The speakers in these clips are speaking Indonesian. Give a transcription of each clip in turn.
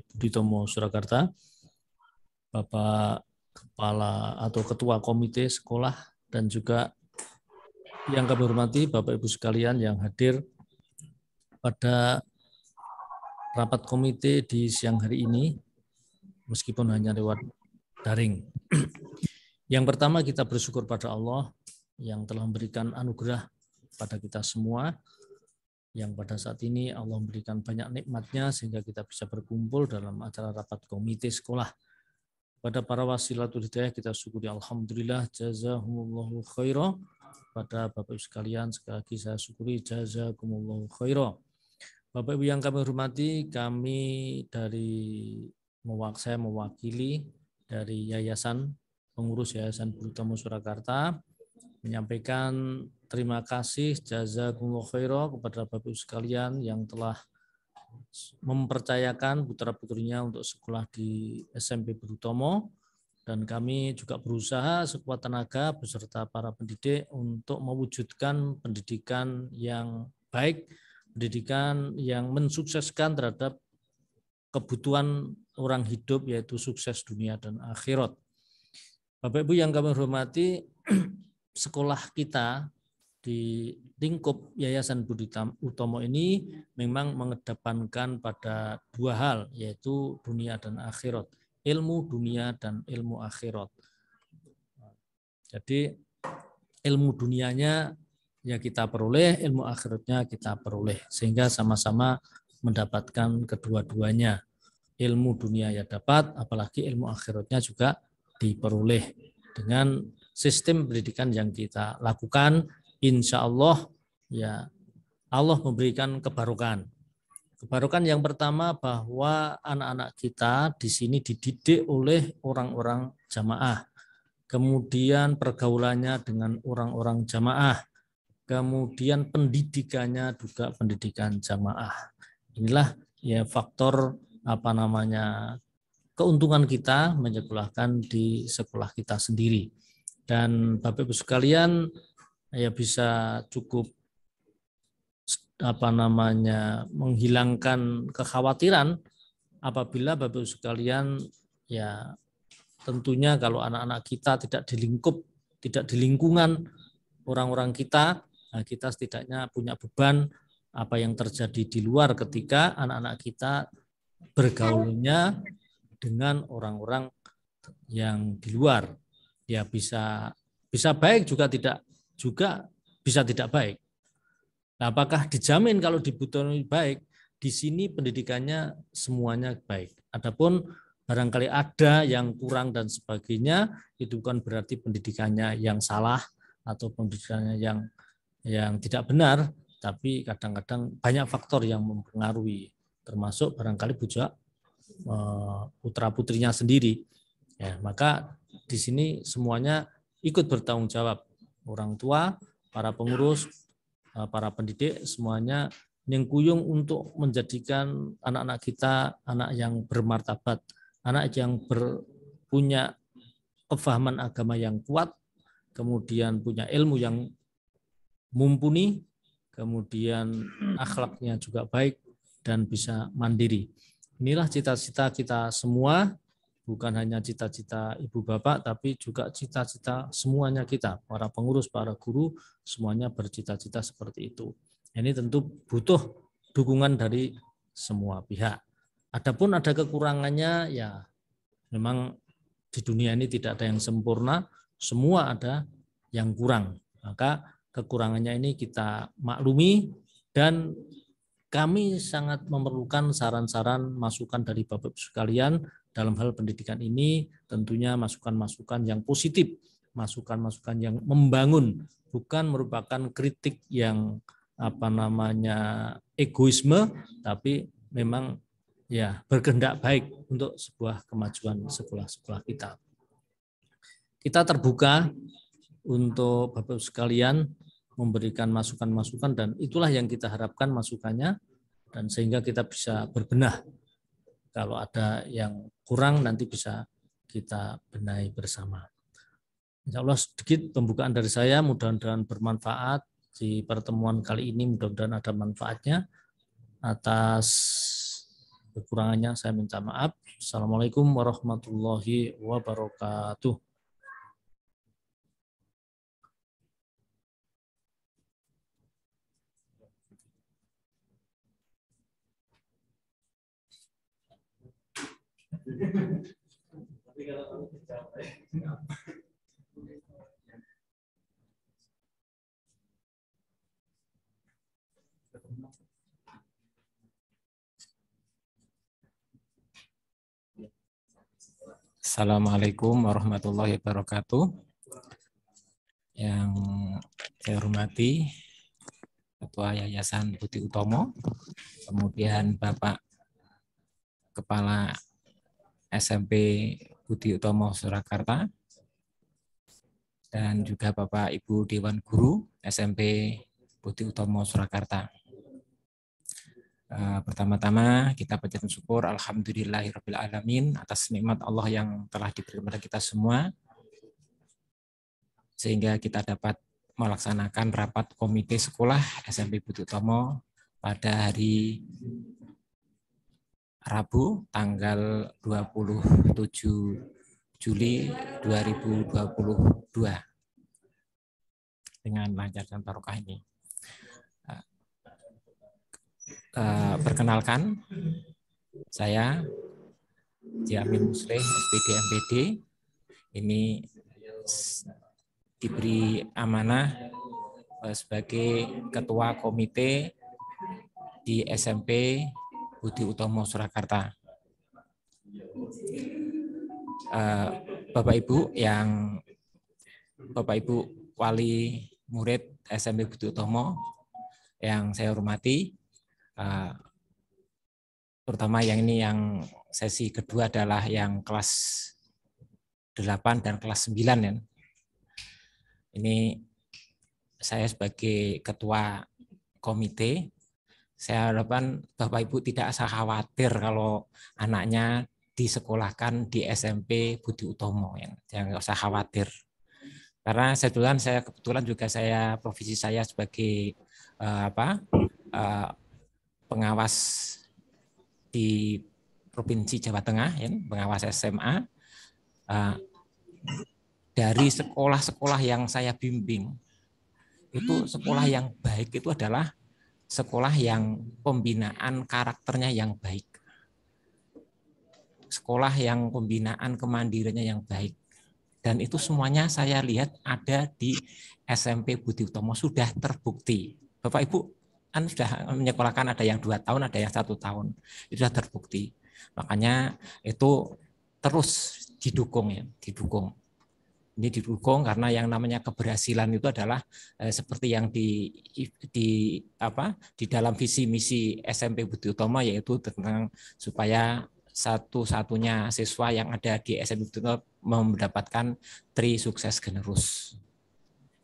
Budi Tomo Surakarta, Bapak Kepala atau Ketua Komite Sekolah, dan juga yang kami hormati Bapak Ibu sekalian yang hadir pada rapat komite di siang hari ini, meskipun hanya lewat daring. Yang pertama, kita bersyukur pada Allah yang telah memberikan anugerah pada kita semua, yang pada saat ini Allah memberikan banyak nikmatnya sehingga kita bisa berkumpul dalam acara rapat komite sekolah. Pada para wasilatul hidayah kita syukuri alhamdulillah, jazahumullahu khairah. Pada Bapak Ibu sekalian sekali lagi saya syukuri jazakumullahu khairah. Bapak Ibu yang kami hormati, kami saya mewakili dari pengurus Yayasan Budi Tomo Surakarta menyampaikan terima kasih jazakumullahu khairah kepada Bapak Ibu sekalian yang telah mempercayakan putra-putrinya untuk sekolah di SMP Budi Tomo, dan kami juga berusaha sekuat tenaga beserta para pendidik untuk mewujudkan pendidikan yang baik, pendidikan yang mensukseskan terhadap kebutuhan orang hidup, yaitu sukses dunia dan akhirat. Bapak Ibu yang kami hormati, sekolah kita di lingkup Yayasan Budi Tomo ini memang mengedepankan pada dua hal, yaitu dunia dan akhirat, ilmu dunia dan ilmu akhirat. Jadi ilmu dunianya ya kita peroleh, ilmu akhiratnya kita peroleh, sehingga sama-sama mendapatkan kedua-duanya. Ilmu dunia ya dapat, apalagi ilmu akhiratnya juga diperoleh. Dengan sistem pendidikan yang kita lakukan, insya Allah ya Allah memberikan kebarokan. Kebarokan yang pertama bahwa anak-anak kita di sini dididik oleh orang-orang jamaah. Kemudian pergaulannya dengan orang-orang jamaah. Kemudian pendidikannya juga pendidikan jamaah. Inilah ya faktor keuntungan kita menyekolahkan di sekolah kita sendiri. Dan Bapak Ibu sekalian ya bisa cukup menghilangkan kekhawatiran apabila Bapak Ibu sekalian ya tentunya kalau anak-anak kita tidak di lingkungan orang-orang kita, nah kita setidaknya punya beban apa yang terjadi di luar ketika anak-anak kita bergaulnya dengan orang-orang yang di luar. Ya bisa baik juga bisa tidak baik. Nah, apakah dijamin kalau di Budi Tomo baik? Di sini pendidikannya semuanya baik. Adapun barangkali ada yang kurang dan sebagainya, itu bukan berarti pendidikannya yang salah atau pendidikannya yang tidak benar, tapi kadang-kadang banyak faktor yang mempengaruhi, termasuk barangkali juga putra-putrinya sendiri. Ya, maka di sini semuanya ikut bertanggung jawab. Orang tua, para pengurus, para pendidik, semuanya nyengkuyung untuk menjadikan anak-anak kita anak yang bermartabat, anak yang punya kefahaman agama yang kuat, kemudian punya ilmu yang mumpuni, kemudian akhlaknya juga baik dan bisa mandiri. Inilah cita-cita kita semua, bukan hanya cita-cita ibu bapak, tapi juga cita-cita semuanya kita, para pengurus, para guru, semuanya bercita-cita seperti itu. Ini tentu butuh dukungan dari semua pihak. Adapun ada kekurangannya, ya memang di dunia ini tidak ada yang sempurna, semua ada yang kurang. Maka kekurangannya ini kita maklumi, dan kami sangat memerlukan saran-saran, masukan dari Bapak Ibu sekalian dalam hal pendidikan ini, tentunya masukan-masukan yang positif, masukan-masukan yang membangun, bukan merupakan kritik yang egoisme, tapi memang ya berkehendak baik untuk sebuah kemajuan sekolah-sekolah kita. Kita terbuka untuk Bapak Ibu sekalian memberikan masukan-masukan, dan itulah yang kita harapkan masukannya, dan sehingga kita bisa berbenah. Kalau ada yang kurang nanti bisa kita benahi bersama. Insya Allah sedikit pembukaan dari saya, mudah-mudahan bermanfaat di pertemuan kali ini, mudah-mudahan ada manfaatnya atas Kekurangannya saya minta maaf. Assalamualaikum warahmatullahi wabarakatuh. Assalamualaikum warahmatullahi wabarakatuh. Yang saya hormati Ketua Yayasan Budi Utomo, kemudian Bapak Kepala SMP Budi Utomo Surakarta, dan juga Bapak Ibu Dewan Guru SMP Budi Utomo Surakarta. Pertama-tama kita panjatkan syukur alhamdulillahirabbil alamin atas nikmat Allah yang telah diberikan kepada kita semua, sehingga kita dapat melaksanakan rapat komite sekolah SMP Budi Utomo pada hari Rabu tanggal 27 Juli 2022 dengan lancar dan barokah ini. Perkenalkan, saya Jamin Musleh, SPD MPD, ini diberi amanah sebagai Ketua Komite di SMP Budi Utomo Surakarta. Bapak Ibu wali murid SMP Budi Utomo yang saya hormati, terutama yang ini yang sesi kedua adalah yang kelas 8 dan kelas 9 ya. Ini saya sebagai ketua komite, saya harapkan Bapak Ibu tidak usah khawatir kalau anaknya disekolahkan di SMP Budi Utomo, ya. Jangan usah khawatir. Karena saya kebetulan juga profesi saya sebagai pengawas di Provinsi Jawa Tengah, ya, pengawas SMA. Dari sekolah-sekolah yang saya bimbing, itu sekolah yang baik itu adalah sekolah yang pembinaan karakternya yang baik. Sekolah yang pembinaan kemandiriannya yang baik. Dan itu semuanya saya lihat ada di SMP Budi Utomo, sudah terbukti. Bapak Ibu kan sudah menyekolahkan, ada yang 2 tahun, ada yang 1 tahun. Itu sudah terbukti. Makanya itu terus didukung, ya, didukung. Ini didukung karena yang namanya keberhasilan itu adalah seperti yang di dalam visi misi SMP Budi Utomo, yaitu tentang supaya satu-satunya siswa yang ada di SMP Budi Utomo mendapatkan tri sukses generus.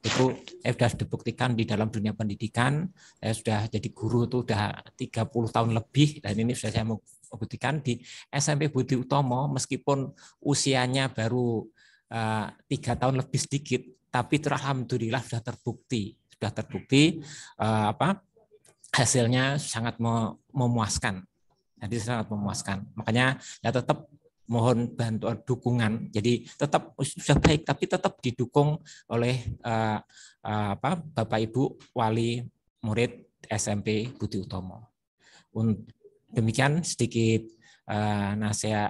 Itu sudah dibuktikan di dalam dunia pendidikan. Saya sudah jadi guru itu sudah 30 tahun lebih, dan ini sudah saya membuktikan di SMP Budi Utomo, meskipun usianya baru 3 tahun lebih sedikit, tapi alhamdulillah sudah terbukti hasilnya sangat memuaskan. Jadi sangat memuaskan. Makanya ya tetap mohon bantuan dukungan. Jadi tetap sudah baik, tapi tetap didukung oleh Bapak Ibu wali murid SMP Budi Utomo. Demikian sedikit nasihat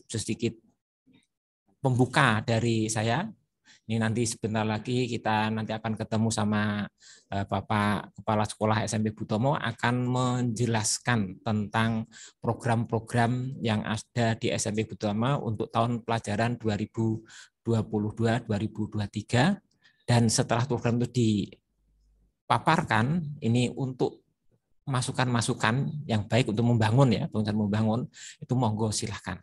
sedikit pembuka dari saya. Ini nanti sebentar lagi kita nanti akan ketemu sama Bapak Kepala Sekolah SMP Budi Utomo, akan menjelaskan tentang program-program yang ada di SMP Budi Utomo untuk tahun pelajaran 2022-2023. Dan setelah program itu dipaparkan, ini untuk masukan-masukan yang baik untuk membangun, ya, membangun itu monggo silahkan.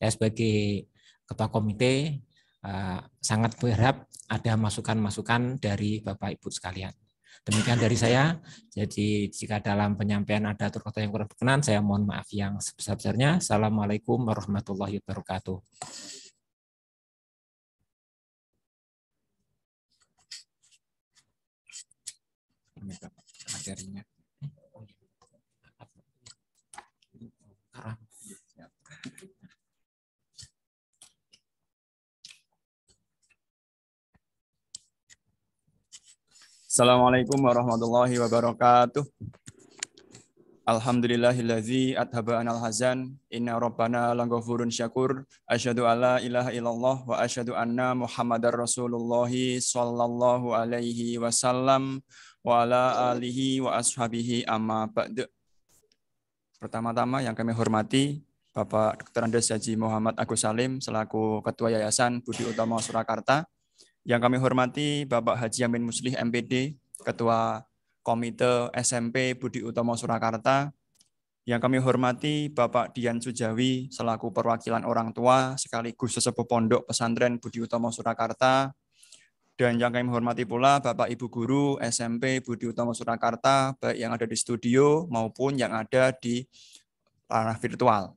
Ya, sebagai ketua komite sangat berharap ada masukan-masukan dari Bapak Ibu sekalian. Demikian dari saya. Jadi jika dalam penyampaian ada atur kata yang kurang berkenan, saya mohon maaf yang sebesar-besarnya. Assalamualaikum warahmatullahi wabarakatuh. Ini materinya. Assalamualaikum warahmatullahi wabarakatuh. Alhamdulillahillazi adhaba anal hazan. Inna rabbana laghafurun syakur. Asyhadu alla ilaha illallah wa asyhadu anna Muhammadar Rasulullah sallallahu alaihi wasallam wa ala alihi wa ashabihi amma ba'du. Pertama-tama yang kami hormati Bapak Dr. Andes Haji Muhammad Agus Salim selaku Ketua Yayasan Budi Utomo Surakarta. Yang kami hormati Bapak Haji Amin Muslih MPD, Ketua Komite SMP Budi Utomo Surakarta. Yang kami hormati Bapak Dian Sujawi selaku perwakilan orang tua sekaligus sesepuh pondok pesantren Budi Utomo Surakarta. Dan yang kami hormati pula Bapak Ibu Guru SMP Budi Utomo Surakarta, baik yang ada di studio maupun yang ada di ranah virtual.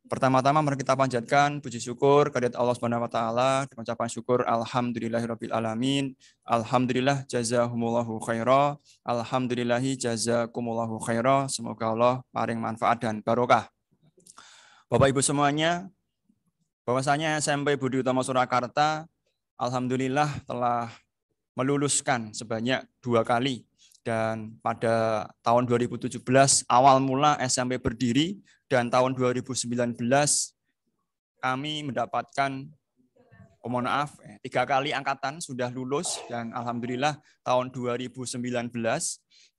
Pertama-tama mari kita panjatkan puji syukur kehadirat Allah Subhanahu wa taala dengan ucapan syukur alhamdulillahirabbil alamin. Alhamdulillah jazahumullahu khaira. Alhamdulillahi jazakumullahu khaira. Semoga Allah paring manfaat dan barokah. Bapak Ibu semuanya, bahwasanya SMP Budi Utomo Surakarta alhamdulillah telah meluluskan sebanyak 2 kali. Dan pada tahun 2017 awal mula SMP berdiri dan tahun 2019 kami mendapatkan, mohon maaf, 3 kali angkatan sudah lulus dan alhamdulillah tahun 2019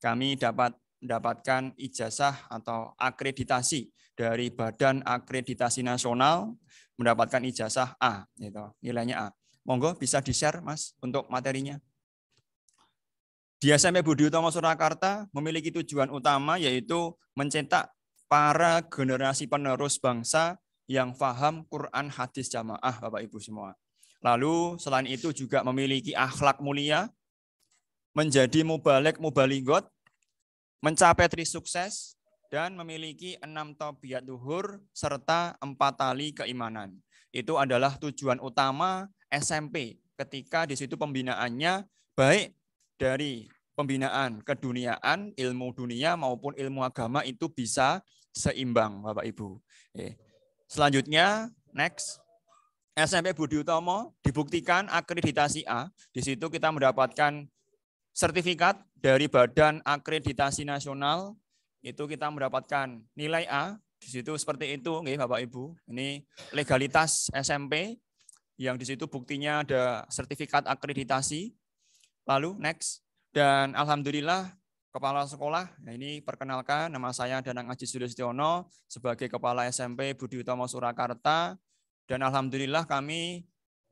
kami dapat mendapatkan ijazah atau akreditasi dari Badan Akreditasi Nasional, mendapatkan ijazah A, gitu, nilainya A. Monggo bisa di-share Mas untuk materinya. Di SMP Budi Utomo Surakarta memiliki tujuan utama yaitu mencetak para generasi penerus bangsa yang paham Quran hadis jamaah, Bapak Ibu semua. Lalu selain itu juga memiliki akhlak mulia, menjadi mubaligh mubalighot, mencapai trisukses, dan memiliki 6 tabiat luhur serta 4 tali keimanan. Itu adalah tujuan utama SMP ketika di situ pembinaannya baik dari pembinaan keduniaan, ilmu dunia maupun ilmu agama itu bisa seimbang, Bapak Ibu. Selanjutnya, next. SMP Budi Utomo dibuktikan akreditasi A. Di situ kita mendapatkan sertifikat dari Badan Akreditasi Nasional. Itu kita mendapatkan nilai A. Di situ seperti itu, Bapak Ibu. Ini legalitas SMP yang di situ buktinya ada sertifikat akreditasi. Lalu next. Dan alhamdulillah kepala sekolah, nah ini perkenalkan nama saya Danang Aji Sulistiono sebagai kepala SMP Budi Utomo Surakarta, dan alhamdulillah kami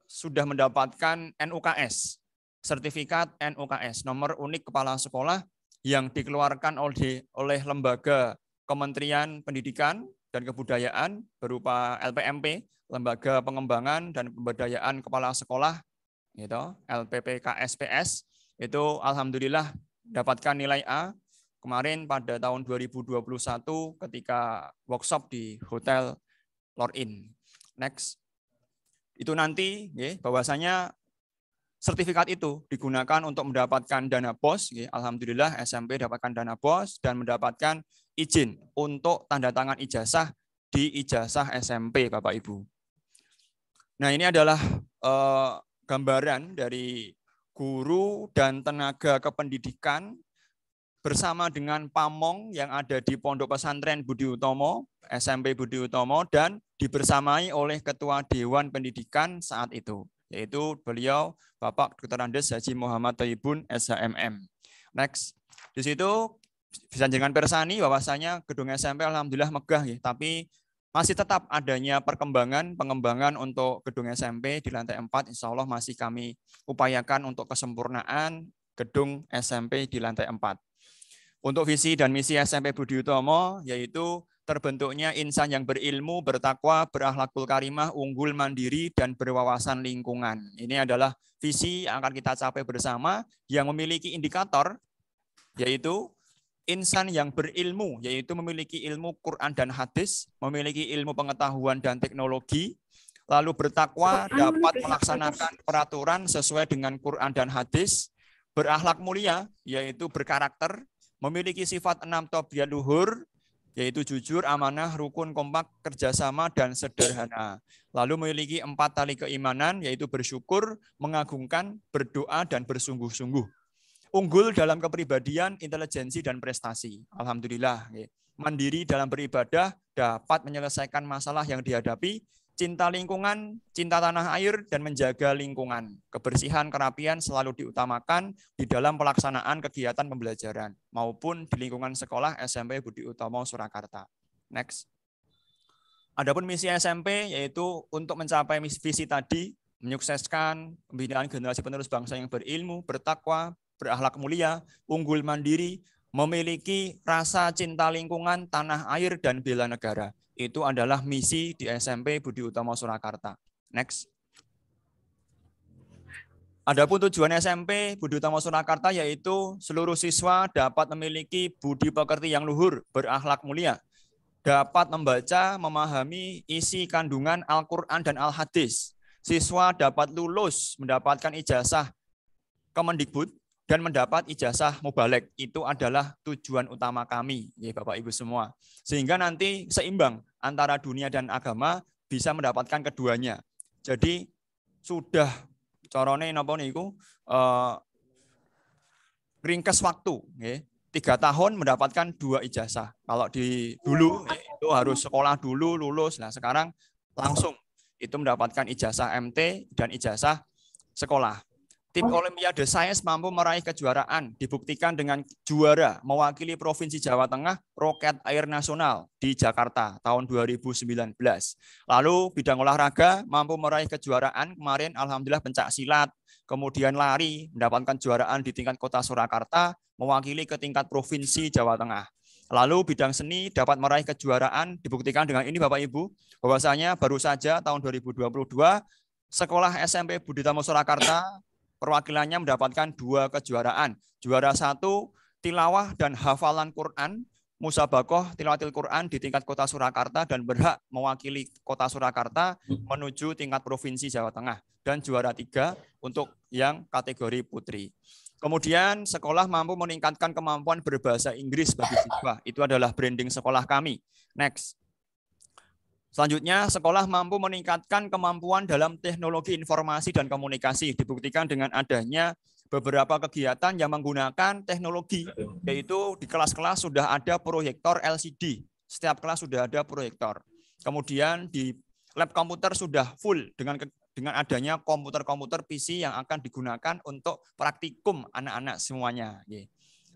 sudah mendapatkan NUKS, sertifikat NUKS, nomor unik kepala sekolah yang dikeluarkan oleh lembaga Kementerian Pendidikan dan Kebudayaan berupa LPMP, Lembaga Pengembangan dan Pemberdayaan Kepala Sekolah, gitu, LPPKSPS. Itu alhamdulillah dapatkan nilai A kemarin pada tahun 2021 ketika workshop di Hotel Lor'in. Next. Itu nanti bahwasanya sertifikat itu digunakan untuk mendapatkan dana BOS. Alhamdulillah SMP dapatkan dana BOS dan mendapatkan izin untuk tanda tangan ijazah di ijazah SMP, Bapak Ibu. Nah, ini adalah gambaran dari guru dan tenaga kependidikan bersama dengan pamong yang ada di Pondok Pesantren Budi Utomo, SMP Budi Utomo, dan dibersamai oleh Ketua Dewan Pendidikan saat itu, yaitu beliau Bapak Dr. Andes Haji Muhammad Thayyibun SHMM. Next. Di situ bisa jangan persani bahwasanya gedung SMP alhamdulillah megah, tapi masih tetap adanya pengembangan untuk gedung SMP di lantai 4, insya Allah masih kami upayakan untuk kesempurnaan gedung SMP di lantai 4. Untuk visi dan misi SMP Budi Utomo, yaitu terbentuknya insan yang berilmu, bertakwa, berakhlakul karimah, unggul, mandiri, dan berwawasan lingkungan. Ini adalah visi yang akan kita capai bersama yang memiliki indikator, yaitu insan yang berilmu, yaitu memiliki ilmu Quran dan hadis, memiliki ilmu pengetahuan dan teknologi, lalu bertakwa, dapat melaksanakan peraturan sesuai dengan Quran dan hadis, berakhlak mulia, yaitu berkarakter, memiliki sifat 6 tabiat luhur, yaitu jujur, amanah, rukun, kompak, kerjasama, dan sederhana. Lalu memiliki 4 tali keimanan, yaitu bersyukur, mengagungkan, berdoa, dan bersungguh-sungguh. Unggul dalam kepribadian, intelijensi, dan prestasi. Alhamdulillah. Mandiri dalam beribadah, dapat menyelesaikan masalah yang dihadapi, cinta lingkungan, cinta tanah air, dan menjaga lingkungan. Kebersihan, kerapian selalu diutamakan di dalam pelaksanaan kegiatan pembelajaran maupun di lingkungan sekolah SMP Budi Utomo Surakarta. Next. Adapun misi SMP yaitu untuk mencapai visi tadi, menyukseskan pembinaan generasi penerus bangsa yang berilmu, bertakwa, berakhlak mulia, unggul mandiri, memiliki rasa cinta lingkungan, tanah air, dan bela negara. Itu adalah misi di SMP Budi Utomo Surakarta. Next. Adapun tujuan SMP Budi Utomo Surakarta yaitu seluruh siswa dapat memiliki budi pekerti yang luhur, berakhlak mulia, dapat membaca, memahami isi kandungan Al-Quran dan Al-Hadis. Siswa dapat lulus mendapatkan ijazah Kemendikbud dan mendapat ijazah mubalek. Itu adalah tujuan utama kami, ya Bapak Ibu semua. Sehingga nanti seimbang antara dunia dan agama bisa mendapatkan keduanya. Jadi sudah corone napa niku ringkes waktu, ya. 3 tahun mendapatkan 2 ijazah. Kalau dulu itu harus sekolah dulu lulus. Nah, sekarang langsung itu mendapatkan ijazah MT dan ijazah sekolah. Tim Olimpiade Sains mampu meraih kejuaraan, dibuktikan dengan juara mewakili Provinsi Jawa Tengah Roket Air Nasional di Jakarta tahun 2019. Lalu bidang olahraga mampu meraih kejuaraan kemarin alhamdulillah pencak silat, kemudian lari mendapatkan kejuaraan di tingkat Kota Surakarta mewakili ke tingkat Provinsi Jawa Tengah. Lalu bidang seni dapat meraih kejuaraan, dibuktikan dengan ini Bapak Ibu, bahwasanya baru saja tahun 2022 Sekolah SMP Budi Utomo Surakarta perwakilannya mendapatkan 2 kejuaraan. Juara 1 tilawah dan hafalan Quran, musabakoh tilawatil Quran di tingkat Kota Surakarta dan berhak mewakili Kota Surakarta menuju tingkat Provinsi Jawa Tengah. Dan juara 3 untuk yang kategori putri. Kemudian sekolah mampu meningkatkan kemampuan berbahasa Inggris bagi siswa. Itu adalah branding sekolah kami. Next. Selanjutnya, sekolah mampu meningkatkan kemampuan dalam teknologi informasi dan komunikasi, dibuktikan dengan adanya beberapa kegiatan yang menggunakan teknologi, yaitu di kelas-kelas sudah ada proyektor LCD, setiap kelas sudah ada proyektor. Kemudian di lab komputer sudah full dengan adanya komputer-komputer PC yang akan digunakan untuk praktikum anak-anak semuanya.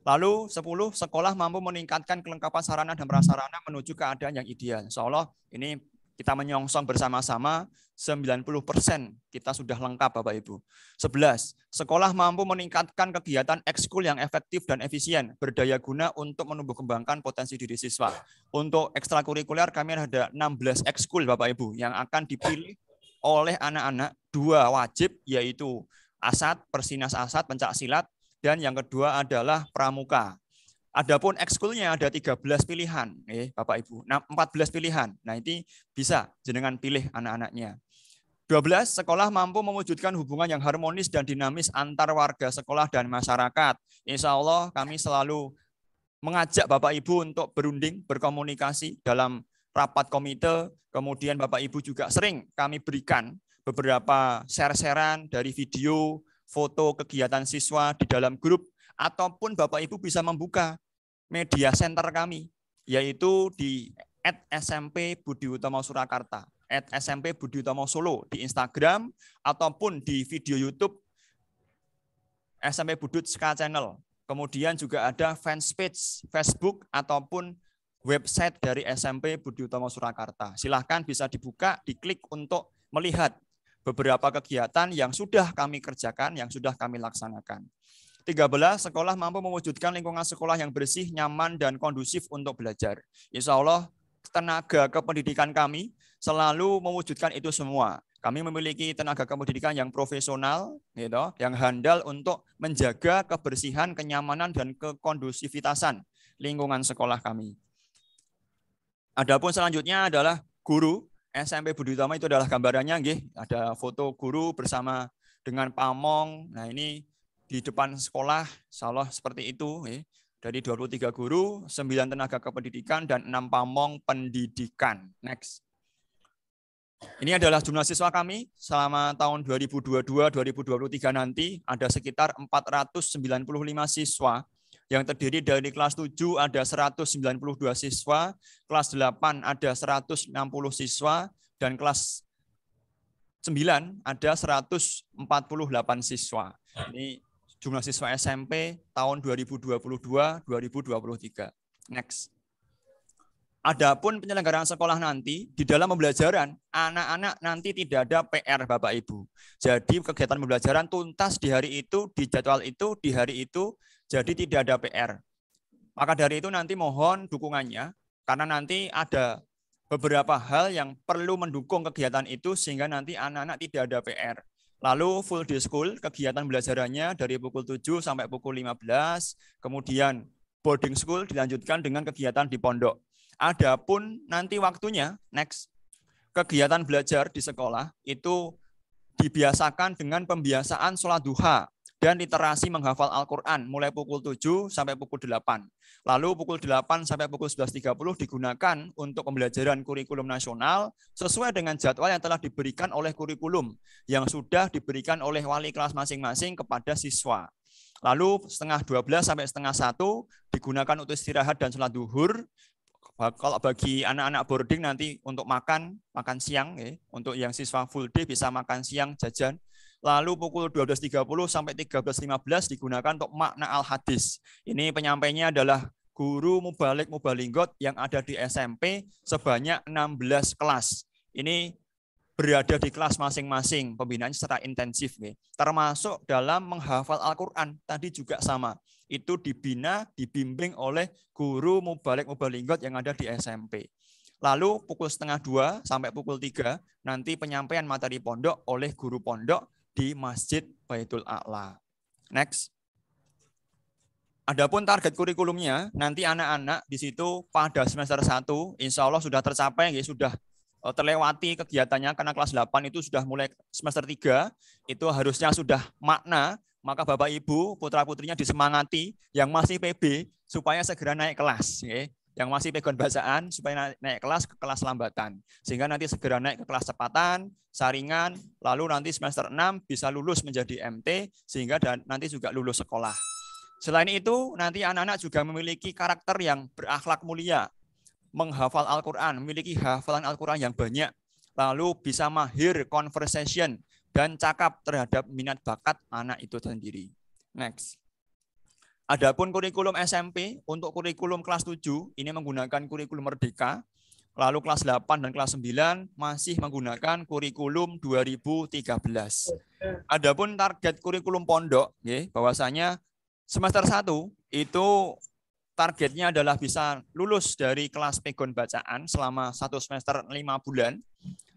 Lalu 10, sekolah mampu meningkatkan kelengkapan sarana dan prasarana menuju keadaan yang ideal. Insya Allah ini kita menyongsong bersama-sama 90% kita sudah lengkap Bapak Ibu. 11, sekolah mampu meningkatkan kegiatan ekskul yang efektif dan efisien, berdaya guna untuk menumbuh kembangkan potensi diri siswa. Untuk ekstrakurikuler kami ada 16 ekskul Bapak Ibu yang akan dipilih oleh anak-anak, 2 wajib yaitu asat, persinas asat, pencak silat, dan yang kedua adalah pramuka. Adapun ekskulnya ada 13 pilihan, Bapak Ibu. 14 pilihan. Nah, ini bisa jenengan pilih anak-anaknya. 12, sekolah mampu mewujudkan hubungan yang harmonis dan dinamis antar warga sekolah dan masyarakat. Insya Allah kami selalu mengajak Bapak Ibu untuk berunding, berkomunikasi dalam rapat komite. Kemudian Bapak Ibu juga sering kami berikan beberapa share-sharean dari video, foto kegiatan siswa di dalam grup, ataupun Bapak Ibu bisa membuka media center kami, yaitu di @SMP Budi Utomo Surakarta, @SMP Budi Utomo Solo di Instagram, ataupun di video YouTube SMP Budut Ska Channel. Kemudian juga ada fanspage Facebook ataupun website dari SMP Budi Utomo Surakarta. Silahkan bisa dibuka, diklik untuk melihat beberapa kegiatan yang sudah kami kerjakan, yang sudah kami laksanakan. 13, sekolah mampu mewujudkan lingkungan sekolah yang bersih, nyaman, dan kondusif untuk belajar. Insya Allah tenaga kependidikan kami selalu mewujudkan itu semua. Kami memiliki tenaga kependidikan yang profesional, yang handal untuk menjaga kebersihan, kenyamanan, dan kekondusivitasan lingkungan sekolah kami. Adapun selanjutnya adalah guru. SMP Budi Utomo itu adalah gambarannya, ada foto guru bersama dengan pamong. Nah, ini di depan sekolah, insya Allah seperti itu. Dari 23 guru, 9 tenaga kependidikan, dan 6 pamong pendidikan. Next. Ini adalah jumlah siswa kami selama tahun 2022-2023 nanti ada sekitar 495 siswa yang terdiri dari kelas 7 ada 192 siswa, kelas 8 ada 160 siswa, dan kelas 9 ada 148 siswa. Ini jumlah siswa SMP tahun 2022-2023. Next. Adapun penyelenggaraan sekolah nanti, di dalam pembelajaran, anak-anak nanti tidak ada PR Bapak Ibu. Jadi kegiatan pembelajaran tuntas di hari itu, di jadwal itu, di hari itu, jadi tidak ada PR. Maka dari itu nanti mohon dukungannya, karena nanti ada beberapa hal yang perlu mendukung kegiatan itu, sehingga nanti anak-anak tidak ada PR. Lalu full day school, kegiatan belajarannya dari pukul 7 sampai pukul 15, kemudian boarding school dilanjutkan dengan kegiatan di pondok. Adapun nanti waktunya, next, kegiatan belajar di sekolah itu dibiasakan dengan pembiasaan sholat duha dan literasi menghafal Al-Quran mulai pukul 7 sampai pukul 8. Lalu pukul 8 sampai pukul 11.30 digunakan untuk pembelajaran kurikulum nasional sesuai dengan jadwal yang telah diberikan oleh kurikulum yang sudah diberikan oleh wali kelas masing-masing kepada siswa. Lalu setengah 12 sampai setengah 1 digunakan untuk istirahat dan sholat duhur. Kalau bagi anak-anak boarding nanti untuk makan siang, ya. Untuk yang siswa full day bisa makan siang, jajan. Lalu pukul 12.30 sampai 13.15 digunakan untuk makna al-hadis. Ini penyampainya adalah guru mubalik mubalinggot yang ada di SMP sebanyak 16 kelas. Ini berada di kelas masing-masing, pembinaan secara intensif. Ya. Termasuk dalam menghafal Al-Quran, tadi juga sama. Itu dibina, dibimbing oleh guru mubalik mubalinggot yang ada di SMP. Lalu pukul setengah 2 sampai pukul 3 nanti penyampaian materi pondok oleh guru pondok di Masjid Baitul A'la. Next. Adapun target kurikulumnya nanti anak-anak di situ pada semester 1 insya Allah sudah tercapai, ya, sudah terlewati kegiatannya karena kelas 8 itu sudah mulai semester 3 itu harusnya sudah makna. Maka Bapak Ibu, putra-putrinya disemangati yang masih PB supaya segera naik kelas. Ya. Yang masih pegon bacaan supaya naik kelas ke kelas lambatan. Sehingga nanti segera naik ke kelas cepatan, saringan, lalu nanti semester 6 bisa lulus menjadi MT, sehingga nanti juga lulus sekolah. Selain itu, nanti anak-anak juga memiliki karakter yang berakhlak mulia, menghafal Al-Quran, memiliki hafalan Al-Quran yang banyak, lalu bisa mahir conversation, dan cakap terhadap minat bakat anak itu sendiri. Next. Adapun kurikulum SMP, untuk kurikulum kelas 7, ini menggunakan kurikulum Merdeka, lalu kelas 8 dan kelas 9 masih menggunakan kurikulum 2013. Adapun target kurikulum pondok, bahwasanya semester 1 itu targetnya adalah bisa lulus dari kelas pegon bacaan selama 1 semester 5 bulan.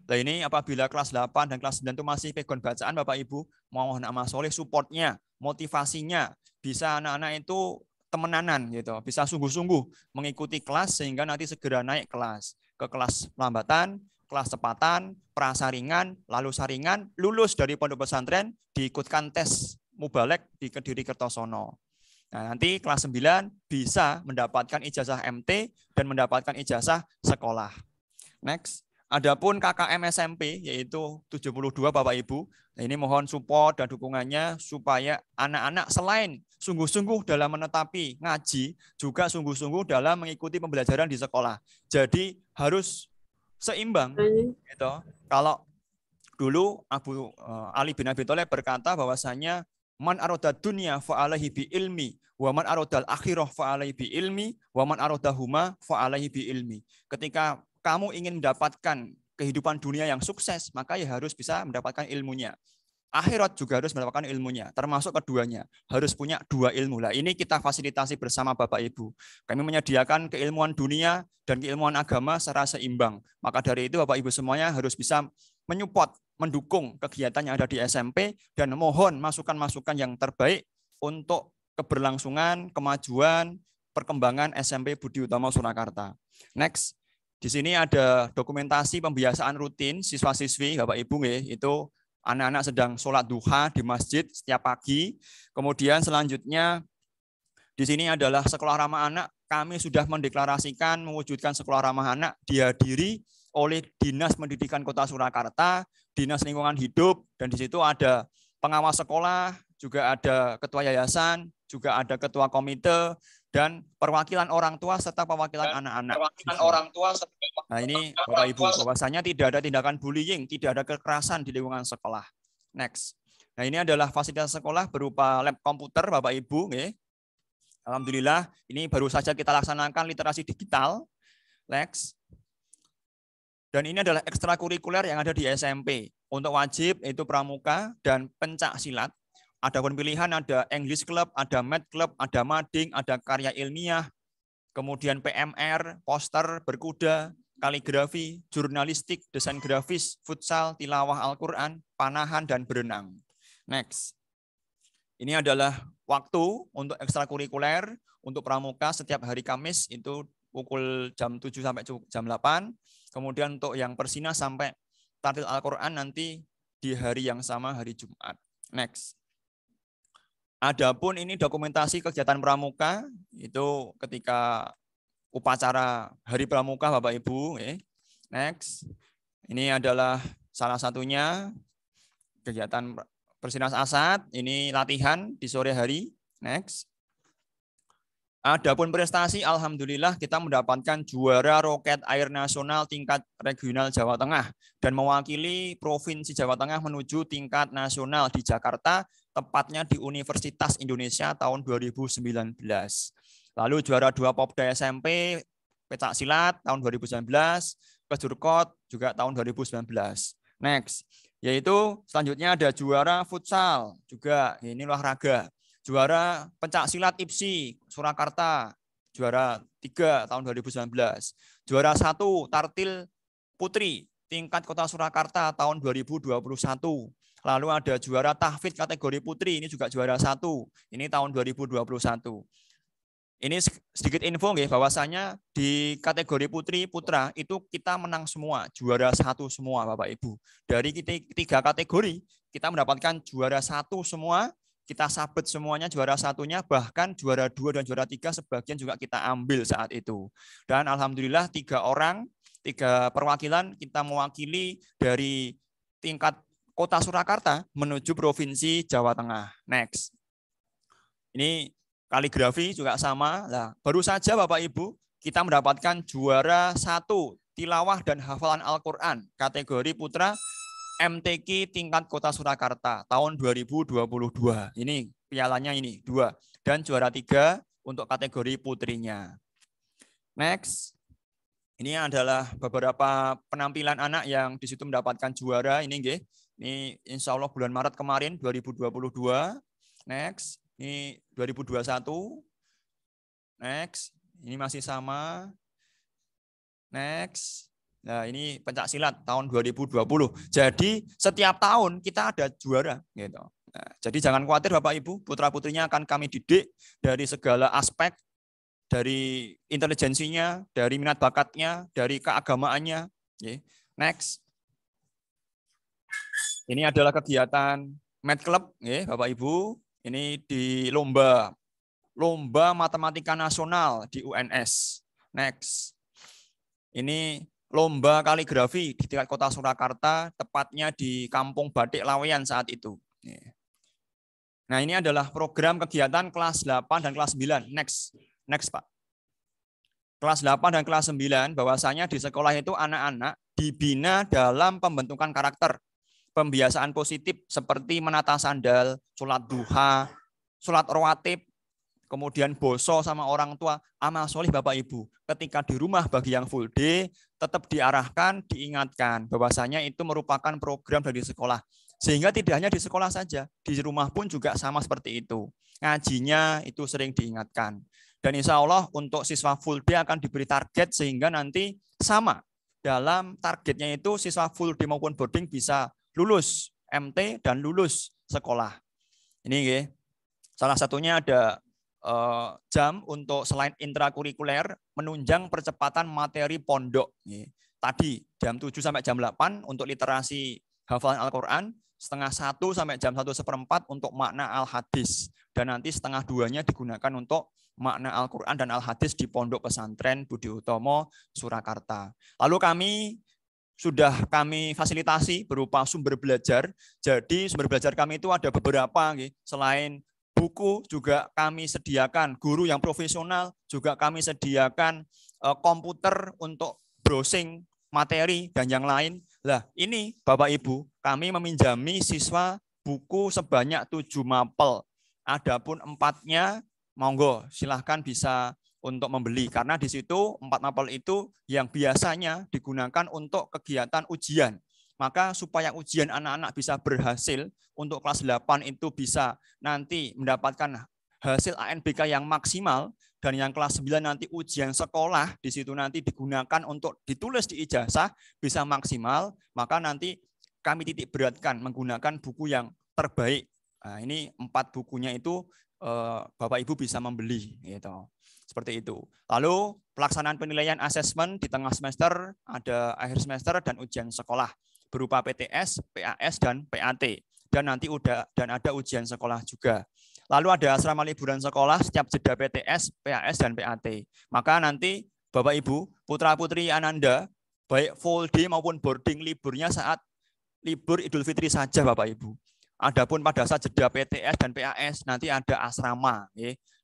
Nah ini apabila kelas 8 dan kelas 9 itu masih pegon bacaan, Bapak Ibu, mohon amal soleh supportnya, motivasinya, bisa anak-anak itu temenanan gitu, bisa sungguh-sungguh mengikuti kelas sehingga nanti segera naik kelas ke kelas lambatan, kelas cepatan, prasaringan, lalu saringan, lulus dari pondok pesantren, diikutkan tes mubalek di Kediri Kertosono. Nah, nanti kelas 9 bisa mendapatkan ijazah MT dan mendapatkan ijazah sekolah. Next. Adapun KKM SMP yaitu 72 Bapak Ibu, nah ini mohon support dan dukungannya supaya anak-anak selain sungguh-sungguh dalam menetapi ngaji, juga sungguh-sungguh dalam mengikuti pembelajaran di sekolah. Jadi harus seimbang. Gitu. Kalau dulu Abu Ali bin Abi Thalib berkata bahwasanya man aroda dunya fa'alaihi bi ilmi, wa man arodal akhirah fa'alaihi bi ilmi, wa man arodahuma fa'alaihi bi ilmi. Ketika kamu ingin mendapatkan kehidupan dunia yang sukses, maka ya harus bisa mendapatkan ilmunya. Akhirat juga harus mendapatkan ilmunya, termasuk keduanya. Harus punya 2 ilmu. Lah ini kita fasilitasi bersama Bapak Ibu. Kami menyediakan keilmuan dunia dan keilmuan agama secara seimbang. Maka dari itu Bapak Ibu semuanya harus bisa menyupport, mendukung kegiatan yang ada di SMP, dan mohon masukan-masukan yang terbaik untuk keberlangsungan, kemajuan, perkembangan SMP Budi Utomo Surakarta. Next. Di sini ada dokumentasi pembiasaan rutin siswa-siswi, Bapak Ibu, itu anak-anak sedang sholat duha di masjid setiap pagi. Kemudian selanjutnya di sini adalah sekolah ramah anak. Kami sudah mendeklarasikan mewujudkan sekolah ramah anak dihadiri oleh Dinas Pendidikan Kota Surakarta, Dinas Lingkungan Hidup, dan di situ ada pengawas sekolah, juga ada ketua yayasan, juga ada ketua komite, dan perwakilan orang tua serta perwakilan anak-anak. Nah ini Bapak Ibu, bahwasanya tidak ada tindakan bullying, tidak ada kekerasan di lingkungan sekolah. Next. Nah ini adalah fasilitas sekolah berupa lab komputer Bapak Ibu. Alhamdulillah ini baru saja kita laksanakan literasi digital. Next. Dan ini adalah ekstrakurikuler yang ada di SMP. Untuk wajib itu pramuka dan pencak silat. Adapun pilihan ada English Club, ada Math Club, ada mading, ada karya ilmiah, kemudian PMR, poster, berkuda, kaligrafi, jurnalistik, desain grafis, futsal, tilawah Al-Quran, panahan, dan berenang. Next. Ini adalah waktu untuk ekstrakurikuler untuk pramuka setiap hari Kamis itu pukul jam 7 sampai jam 8. Kemudian untuk yang persina sampai tartil Al-Quran nanti di hari yang sama, hari Jumat. Next. Adapun ini dokumentasi kegiatan pramuka itu ketika upacara Hari Pramuka Bapak Ibu. Next. Ini adalah salah satunya kegiatan Persinas Asad. Ini latihan di sore hari. Next. Adapun prestasi, alhamdulillah kita mendapatkan juara roket air nasional tingkat regional Jawa Tengah dan mewakili Provinsi Jawa Tengah menuju tingkat nasional di Jakarta, tepatnya di Universitas Indonesia tahun 2019. Lalu juara 2 Popda SMP pencak silat tahun 2019, Kejurkot juga tahun 2019. Next, yaitu selanjutnya ada juara futsal juga, ini olahraga. Juara pencak silat IPSI Surakarta, juara 3 tahun 2019. Juara 1 tartil putri tingkat Kota Surakarta tahun 2021. Lalu ada juara tahfidz kategori putri, ini juga juara 1. Ini tahun 2021. Ini sedikit info bahwasanya di kategori putri putra itu kita menang semua, juara 1 semua Bapak Ibu. Dari 3 kategori kita mendapatkan juara 1 semua. Kita sabet semuanya juara 1-nya, bahkan juara 2 dan juara 3 sebagian juga kita ambil saat itu. Dan alhamdulillah 3 orang, 3 perwakilan kita mewakili dari tingkat Kota Surakarta menuju Provinsi Jawa Tengah. Next. Ini kaligrafi juga sama. Nah, baru saja Bapak Ibu kita mendapatkan juara 1 tilawah dan hafalan Al-Quran kategori putra MTQ tingkat Kota Surakarta tahun 2022. Ini pialanya ini 2 dan juara 3 untuk kategori putrinya. Next. Ini adalah beberapa penampilan anak yang di situ mendapatkan juara ini nggih. Ini insya Allah bulan Maret kemarin 2022. Next. Ini 2021. Next. Ini masih sama. Next. Nah, ini pencak silat tahun 2020. Jadi setiap tahun kita ada juara gitu. Nah, jadi jangan khawatir Bapak Ibu, putra-putrinya akan kami didik dari segala aspek, dari intelijensinya, dari minat bakatnya, dari keagamaannya. Next. Ini adalah kegiatan Math Club Bapak Ibu. Ini di lomba matematika nasional di UNS. Next. Ini lomba kaligrafi di tingkat Kota Surakarta, tepatnya di Kampung Batik Laweyan saat itu. Nah, ini adalah program kegiatan kelas 8 dan kelas 9. Next Pak. Kelas 8 dan kelas 9, bahwasanya di sekolah itu anak-anak dibina dalam pembentukan karakter, pembiasaan positif seperti menata sandal, sholat duha, sholat rawatib, kemudian boso sama orang tua, amal solih Bapak Ibu. Ketika di rumah bagi yang full day, tetap diarahkan, diingatkan bahwasanya itu merupakan program dari sekolah. Sehingga tidak hanya di sekolah saja, di rumah pun juga sama seperti itu. Ngajinya itu sering diingatkan. Dan insya Allah untuk siswa full day akan diberi target sehingga nanti sama. Dalam targetnya itu siswa full day maupun boarding bisa lulus MT dan lulus sekolah. Ini salah satunya ada jam untuk selain intrakurikuler menunjang percepatan materi pondok. Tadi jam 7 sampai jam 8 untuk literasi hafalan Al-Quran, setengah 1 sampai jam 1/4 untuk makna Al-Hadis, dan nanti setengah 2-nya digunakan untuk makna Al-Quran dan Al-Hadis di Pondok Pesantren Budi Utomo Surakarta. Lalu kami sudah kami fasilitasi berupa sumber belajar. Jadi sumber belajar kami itu ada beberapa, selain buku juga kami sediakan guru yang profesional, juga kami sediakan komputer untuk browsing materi dan yang lain. Lah, ini Bapak Ibu, kami meminjami siswa buku sebanyak 7 mapel. Adapun 4-nya, monggo silahkan bisa untuk membeli. Karena di situ 4 mapel itu yang biasanya digunakan untuk kegiatan ujian. Maka supaya ujian anak-anak bisa berhasil, untuk kelas 8 itu bisa nanti mendapatkan hasil ANBK yang maksimal, dan yang kelas 9 nanti ujian sekolah, di situ nanti digunakan untuk ditulis di ijazah, bisa maksimal, maka nanti kami titik beratkan menggunakan buku yang terbaik. Nah, ini 4 bukunya itu Bapak Ibu bisa membeli. Gitu. Seperti itu. Lalu pelaksanaan penilaian asesmen di tengah semester, ada akhir semester, dan ujian sekolah berupa PTS, PAS, dan PAT. Dan nanti ada ujian sekolah juga. Lalu ada asrama liburan sekolah setiap jeda PTS, PAS, dan PAT. Maka nanti Bapak Ibu, putra-putri Ananda, baik full day maupun boarding liburnya saat libur Idul Fitri saja Bapak Ibu. Adapun pada saat jeda PTS dan PAS nanti ada asrama.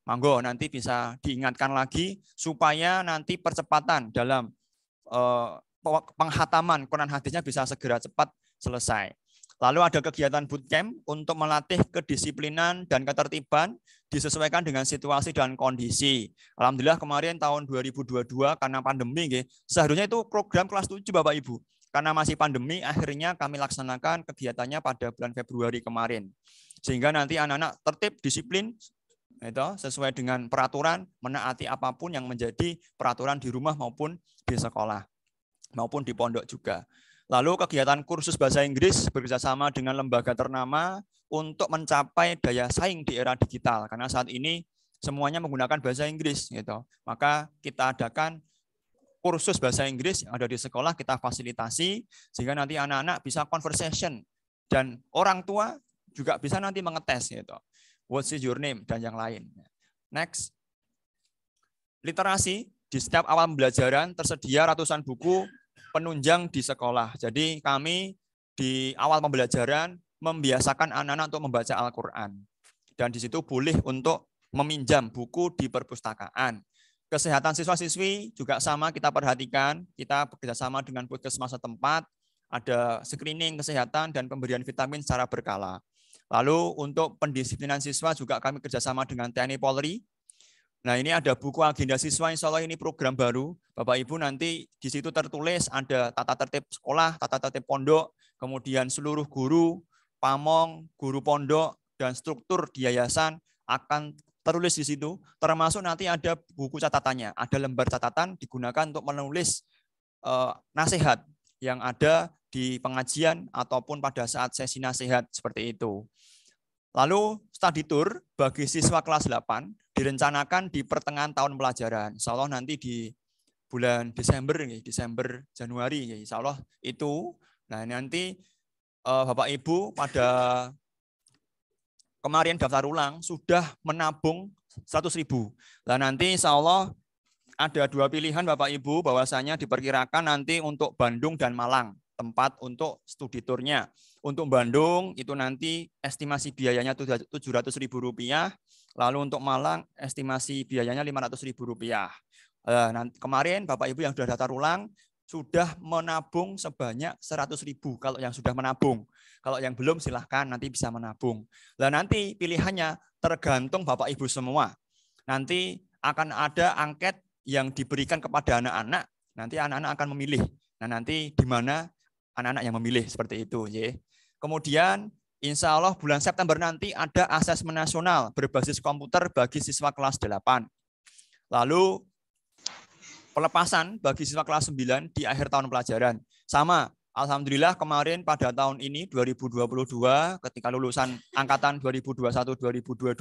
Monggo nanti bisa diingatkan lagi supaya nanti percepatan dalam penghataman Quran hadisnya bisa segera cepat selesai. Lalu ada kegiatan bootcamp untuk melatih kedisiplinan dan ketertiban disesuaikan dengan situasi dan kondisi. Alhamdulillah kemarin tahun 2022 karena pandemi, seharusnya itu program kelas 7 Bapak Ibu. Karena masih pandemi, akhirnya kami laksanakan kegiatannya pada bulan Februari kemarin. Sehingga nanti anak-anak tertib, disiplin, itu sesuai dengan peraturan, menaati apapun yang menjadi peraturan di rumah maupun di sekolah, maupun di pondok juga. Lalu kegiatan kursus bahasa Inggris bekerjasama dengan lembaga ternama untuk mencapai daya saing di era digital. Karena saat ini semuanya menggunakan bahasa Inggris. Gitu. Maka kita adakan kursus bahasa Inggris yang ada di sekolah, kita fasilitasi, sehingga nanti anak-anak bisa conversation. Dan orang tua juga bisa nanti mengetes. Gitu. What's your name? Dan yang lain. Next. Literasi. Di setiap awal pembelajaran tersedia ratusan buku penunjang di sekolah. Jadi kami di awal pembelajaran membiasakan anak-anak untuk membaca Al-Quran. Dan di situ boleh untuk meminjam buku di perpustakaan. Kesehatan siswa-siswi juga sama kita perhatikan. Kita bekerjasama dengan puskesmas setempat, ada screening kesehatan dan pemberian vitamin secara berkala. Lalu untuk pendisiplinan siswa juga kami kerjasama dengan TNI Polri. Nah ini ada buku agenda siswa, insya Allah ini program baru. Bapak Ibu nanti di situ tertulis ada tata tertib sekolah, tata tertib pondok, kemudian seluruh guru, pamong, guru pondok, dan struktur di yayasan akan tertulis di situ. Termasuk nanti ada buku catatannya, ada lembar catatan digunakan untuk menulis nasihat yang ada di pengajian ataupun pada saat sesi nasihat seperti itu. Lalu study tour bagi siswa kelas 8 direncanakan di pertengahan tahun pelajaran. Insya Allah nanti di bulan Desember, Januari, insya Allah itu. Nah nanti Bapak Ibu pada kemarin daftar ulang sudah menabung 100.000. Nah nanti insya Allah ada 2 pilihan Bapak Ibu, bahwasanya diperkirakan nanti untuk Bandung dan Malang tempat untuk studi turnya. Untuk Bandung itu nanti estimasi biayanya Rp700.000, lalu untuk Malang estimasi biayanya Rp500.000. Nanti kemarin Bapak Ibu yang sudah daftar ulang sudah menabung sebanyak 100.000 kalau yang sudah menabung. Kalau yang belum silahkan nanti bisa menabung. Nah nanti pilihannya tergantung Bapak Ibu semua. Nanti akan ada angket yang diberikan kepada anak-anak. Nanti anak-anak akan memilih. Nah nanti di mana anak-anak yang memilih seperti itu. Kemudian insya Allah bulan September nanti ada asesmen nasional berbasis komputer bagi siswa kelas 8. Lalu pelepasan bagi siswa kelas 9 di akhir tahun pelajaran. Sama, alhamdulillah kemarin pada tahun ini 2022 ketika lulusan angkatan 2021-2022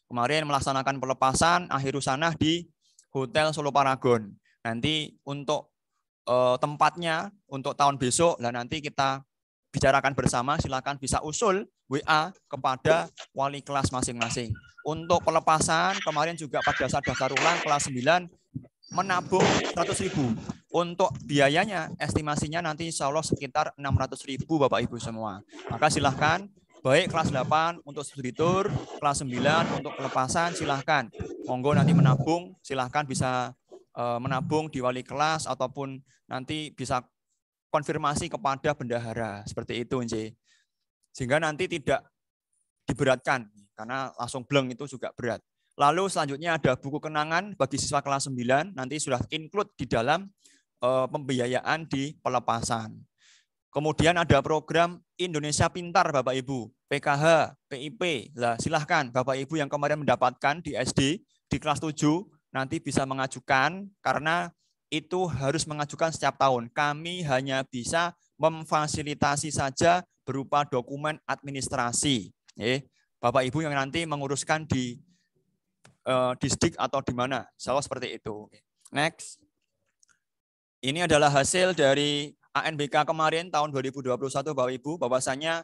kemarin melaksanakan pelepasan akhir usanah di Hotel Solo Paragon. Nanti untuk tempatnya untuk tahun besok, lah nanti kita bicarakan bersama, silakan bisa usul WA kepada wali kelas masing-masing. Untuk pelepasan kemarin juga pada saat daftar ulang kelas 9 menabung 100.000. Untuk biayanya, estimasinya nanti insya Allah sekitar 600.000 Bapak Ibu semua. Maka silahkan, baik kelas 8 untuk studi tour, kelas 9 untuk pelepasan, silahkan. Monggo nanti menabung, silahkan bisa menabung di wali kelas ataupun nanti bisa konfirmasi kepada bendahara. Seperti itu, Nji. Sehingga nanti tidak diberatkan, karena langsung bleng itu juga berat. Lalu selanjutnya ada buku kenangan bagi siswa kelas 9, nanti sudah include di dalam pembiayaan di pelepasan. Kemudian ada program Indonesia Pintar Bapak Ibu, PKH, PIP. Nah, silahkan Bapak Ibu yang kemarin mendapatkan di SD, di kelas 7, nanti bisa mengajukan, karena itu harus mengajukan setiap tahun. Kami hanya bisa memfasilitasi saja berupa dokumen administrasi. Bapak Ibu yang nanti menguruskan di distrik atau di mana, selalu seperti itu. Next. Ini adalah hasil dari ANBK kemarin tahun 2021 Bapak Ibu, bahwasanya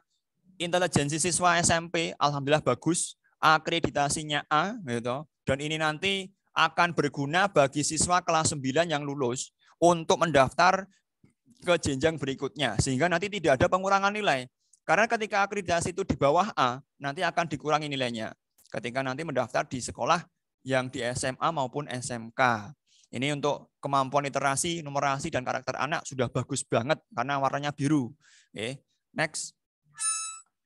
intelijensi siswa SMP alhamdulillah bagus, akreditasinya A gitu. Dan ini nanti akan berguna bagi siswa kelas 9 yang lulus untuk mendaftar ke jenjang berikutnya, sehingga nanti tidak ada pengurangan nilai. Karena ketika akreditasi itu di bawah A, nanti akan dikurangi nilainya ketika nanti mendaftar di sekolah yang di SMA maupun SMK. Ini untuk kemampuan literasi, numerasi, dan karakter anak sudah bagus banget karena warnanya biru. Oke, next.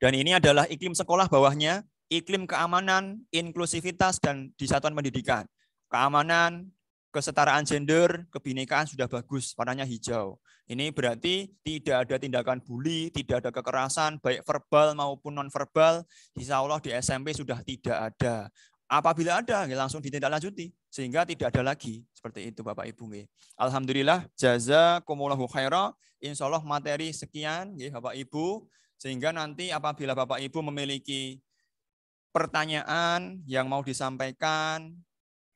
Dan ini adalah iklim sekolah bawahnya, iklim keamanan, inklusivitas, dan di satuan pendidikan. Keamanan, kesetaraan gender, kebinekaan sudah bagus, warnanya hijau. Ini berarti tidak ada tindakan bully, tidak ada kekerasan, baik verbal maupun non-verbal. Insya Allah di SMP sudah tidak ada. Apabila ada, ya langsung ditindaklanjuti, sehingga tidak ada lagi. Seperti itu Bapak Ibu. Alhamdulillah, jazakumullahu khaira. Insya Allah materi sekian Bapak Ibu, sehingga nanti apabila Bapak Ibu memiliki pertanyaan yang mau disampaikan,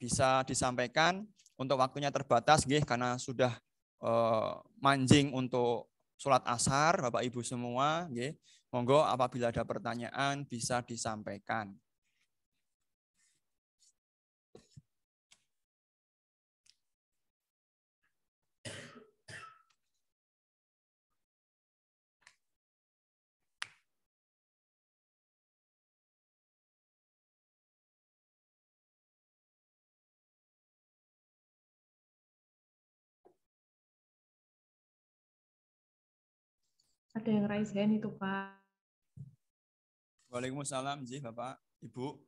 bisa disampaikan. Untuk waktunya terbatas, karena sudah manjing untuk sholat asar, Bapak Ibu semua. Monggo apabila ada pertanyaan bisa disampaikan. Ada yang raise hand itu, Pak. Waalaikumsalam, Bapak, Ibu.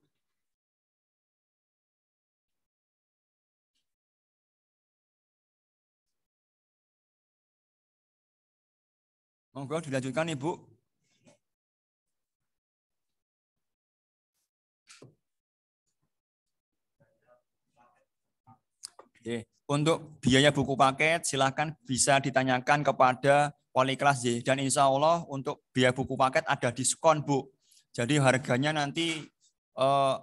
Monggo dilanjutkan, Ibu. Oke. Untuk biaya buku paket, silakan bisa ditanyakan kepada wali kelas dan insya Allah untuk biaya buku paket ada diskon Bu. Jadi harganya nanti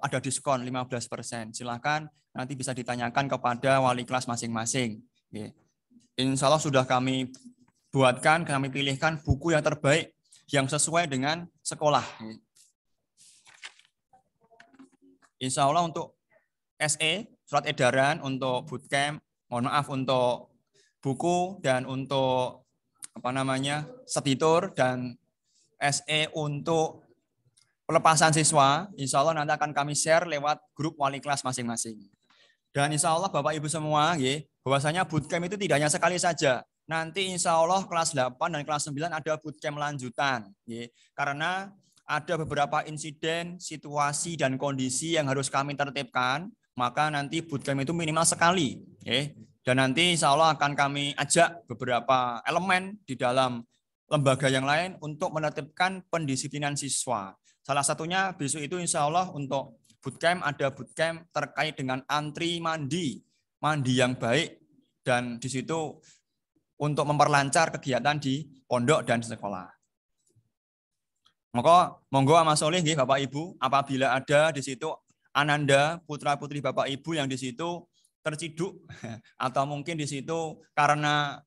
ada diskon 15%. Silakan nanti bisa ditanyakan kepada wali kelas masing-masing. Insya Allah sudah kami buatkan, kami pilihkan buku yang terbaik yang sesuai dengan sekolah. Insya Allah untuk SE, surat edaran untuk bootcamp, mohon maaf untuk buku dan untuk studitur dan SE untuk pelepasan siswa, insya Allah nanti akan kami share lewat grup wali kelas masing-masing. Dan insya Allah Bapak Ibu semua, bahwasanya bootcamp itu tidak hanya sekali saja. Nanti insya Allah kelas 8 dan kelas 9 ada bootcamp lanjutan. Karena ada beberapa insiden, situasi, dan kondisi yang harus kami tertibkan, maka nanti bootcamp itu minimal sekali. Dan nanti insya Allah akan kami ajak beberapa elemen di dalam lembaga yang lain untuk menertibkan pendisiplinan siswa. Salah satunya besok itu insya Allah untuk bootcamp ada bootcamp terkait dengan antri mandi yang baik, dan di situ untuk memperlancar kegiatan di pondok dan sekolah. Monggo Mas Solih, Bapak Ibu, apabila ada di situ ananda putra-putri Bapak Ibu yang di situ terciduk atau mungkin di situ karena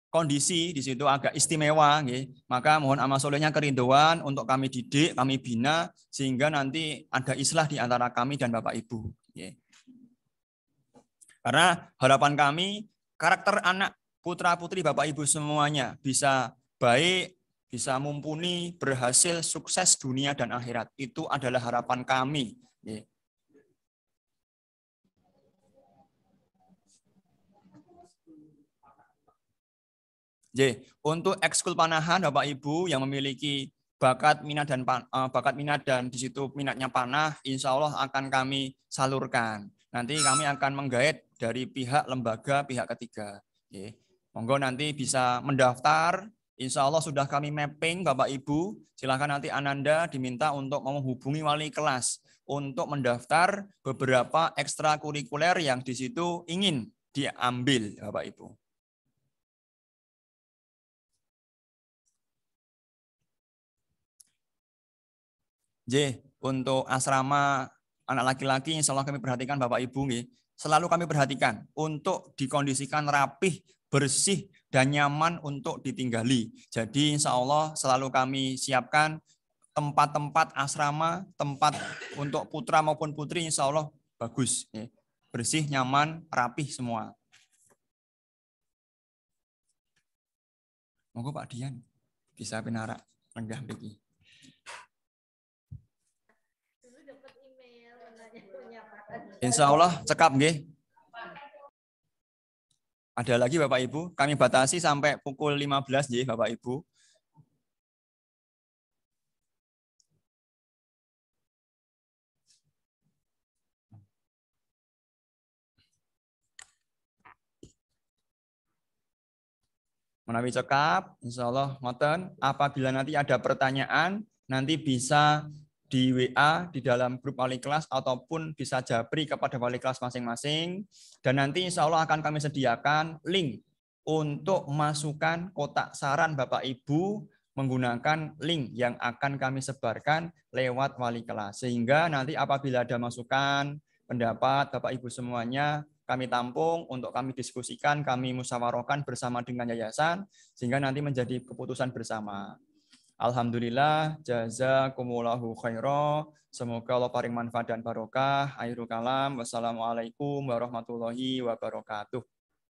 kondisi di situ agak istimewa, maka mohon amal solehnya kerinduan untuk kami didik, kami bina, sehingga nanti ada islah di antara kami dan Bapak Ibu. Karena harapan kami, karakter anak putra-putri Bapak Ibu semuanya bisa baik, bisa mumpuni, berhasil, sukses dunia dan akhirat. Itu adalah harapan kami. Untuk ekskul panahan Bapak Ibu yang memiliki bakat minat dan di situ minatnya panah, insya Allah akan kami salurkan. Nanti kami akan menggait dari pihak lembaga pihak ketiga. Monggo nanti bisa mendaftar. Insya Allah sudah kami mapping Bapak Ibu. Silakan nanti Ananda diminta untuk menghubungi wali kelas untuk mendaftar beberapa ekstrakurikuler yang di situ ingin diambil Bapak Ibu. Untuk asrama anak laki-laki insya Allah kami perhatikan Bapak Ibu, selalu kami perhatikan untuk dikondisikan rapih, bersih, dan nyaman untuk ditinggali. Jadi insya Allah selalu kami siapkan tempat-tempat asrama, tempat untuk putra maupun putri insya Allah bagus. Bersih, nyaman, rapih semua. Monggo Pak Dian, bisa pinarak renggah begi. Insya Allah cekap nggih. Ada lagi Bapak Ibu, kami batasi sampai pukul 15 nggih Bapak Ibu. Menawi cekap, insya Allah ngoten. Apabila nanti ada pertanyaan, nanti bisa di WA di dalam grup wali kelas ataupun bisa japri kepada wali kelas masing-masing. Dan nanti insya Allah akan kami sediakan link untuk masukkan kotak saran Bapak Ibu menggunakan link yang akan kami sebarkan lewat wali kelas. Sehingga nanti apabila ada masukan, pendapat Bapak Ibu semuanya, kami tampung untuk kami diskusikan, kami musyawarahkan bersama dengan yayasan, sehingga nanti menjadi keputusan bersama. Alhamdulillah, jazakumullahu khairan. Semoga Allah paring manfaat dan barokah. Akhirul kalam. Wassalamualaikum warahmatullahi wabarakatuh.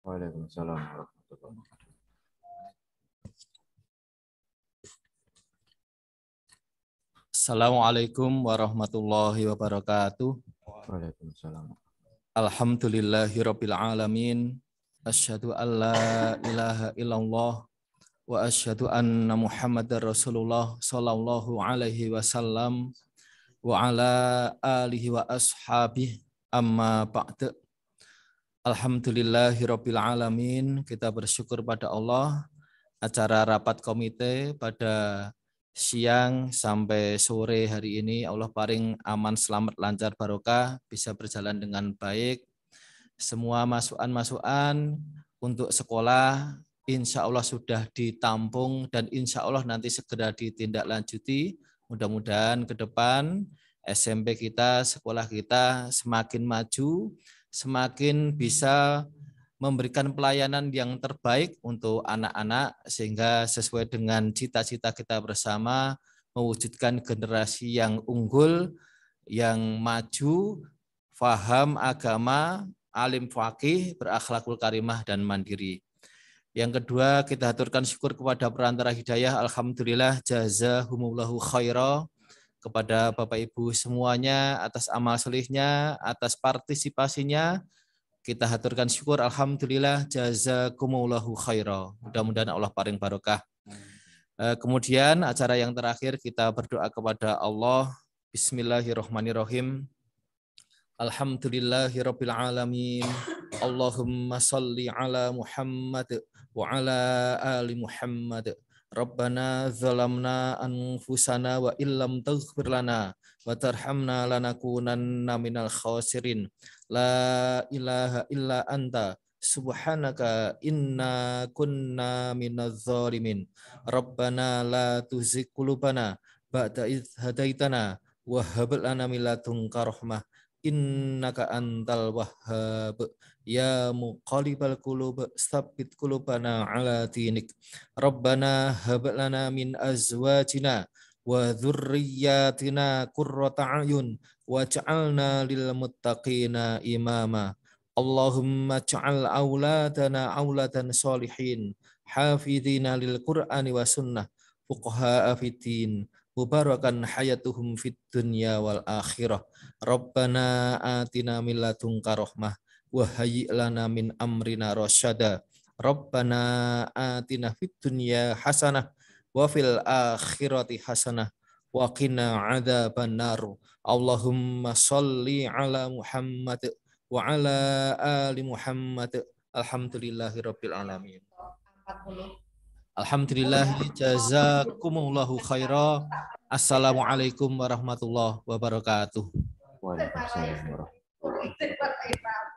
Waalaikumsalam warahmatullahi wabarakatuh. Assalamualaikum warahmatullahi wabarakatuh. Waalaikumsalam. Alhamdulillahirabbil alamin. Asyhadu an la ilaha illallah wa asyhadu anna Muhammadar Rasulullah sallallahu alaihi wasallam wa ala alihi wa ashabihi amma ba'du. Alhamdulillahirabbil alamin. Kita bersyukur pada Allah, acara rapat komite pada siang sampai sore hari ini Allah paring aman, selamat, lancar, barokah, bisa berjalan dengan baik. Semua masukan-masukan untuk sekolah insya Allah sudah ditampung dan insya Allah nanti segera ditindaklanjuti. Mudah-mudahan ke depan SMP kita, sekolah kita semakin maju, semakin bisa memberikan pelayanan yang terbaik untuk anak-anak sehingga sesuai dengan cita-cita kita bersama mewujudkan generasi yang unggul, yang maju, faham agama, alim faqih, berakhlakul karimah dan mandiri. Yang kedua, kita haturkan syukur kepada perantara hidayah. Alhamdulillah, jazahumullahu khaira kepada Bapak Ibu semuanya atas amal solihnya, atas partisipasinya. Kita haturkan syukur, alhamdulillah, jazakumullahu khaira. Mudah-mudahan Allah paring barokah. Kemudian acara yang terakhir kita berdoa kepada Allah. Bismillahirrahmanirrahim. Alhamdulillahirabbil alamin. Allahumma shalli ala Muhammad wa ala ali Muhammad. Rabbana zalamna anfusana wa illam taghfir lana wa tarhamna lanakunanna minal khasirin. La ilaha illa anta subhanaka inna kunna minadz zalimin. Rabbana la tuzigh qulubana ba'da idh hadaitana wa hab lana min ladunka rahmah innaka antal wahhab. Ya muqallibal qulub tsabbit qulubana ala dinik. Rabbana hab lana min azwajina wa dzurriyyatina qurrata a'yun waj'alna lil muttaqina imama. Allahumma ja'al auladana auladan sholihin hafidhina lil Qur'ani wa sunnah fuqaha'a fid din mubarakan hayatuhum fid dunya wal akhirah. Rabbana atina min ladunka rahmah wa hayyi' lana min amrina rasyada. Rabbana atina fid dunya hasanah wa fil akhirati hasanah wa qina adzabannar. Allahumma shalli ala Muhammad wa ala ali Muhammad. Alhamdulillahirabbil alamin. Alhamdulillah, jazakumullahu khaira. Assalamualaikum warahmatullahi wabarakatuh. Waalaikumsalam warahmatullahi wabarakatuh.